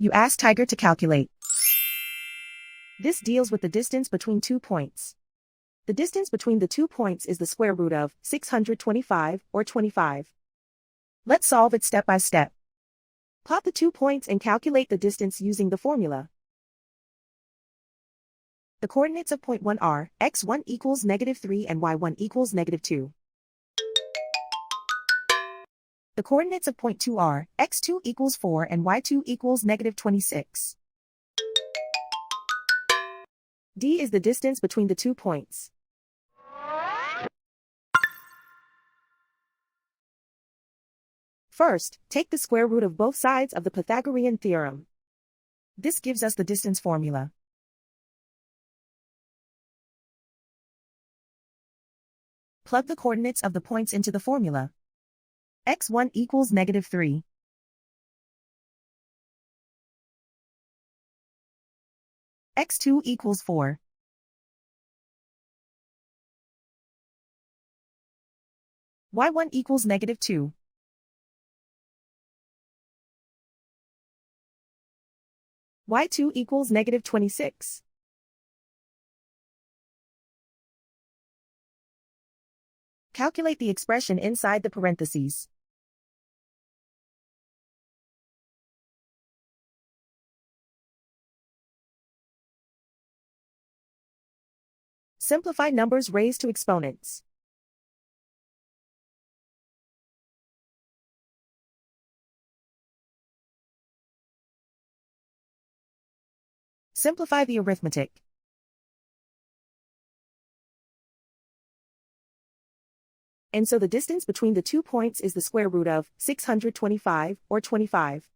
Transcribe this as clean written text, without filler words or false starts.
You ask Tiger to calculate. This deals with the distance between 2 points. The distance between the 2 points is the square root of 625, or 25. Let's solve it step by step. Plot the 2 points and calculate the distance using the formula. The coordinates of point 1 are x1 equals -3 and y1 equals -2. The coordinates of point 2 are x2 equals 4 and y2 equals -26. D is the distance between the 2 points. First, take the square root of both sides of the Pythagorean theorem. This gives us the distance formula. Plug the coordinates of the points into the formula. x1 equals -3. x2 equals 4. y1 equals -2. y2 equals -26. Calculate the expression inside the parentheses. Simplify numbers raised to exponents. Simplify the arithmetic. And so the distance between the 2 points is the square root of 625, or 25.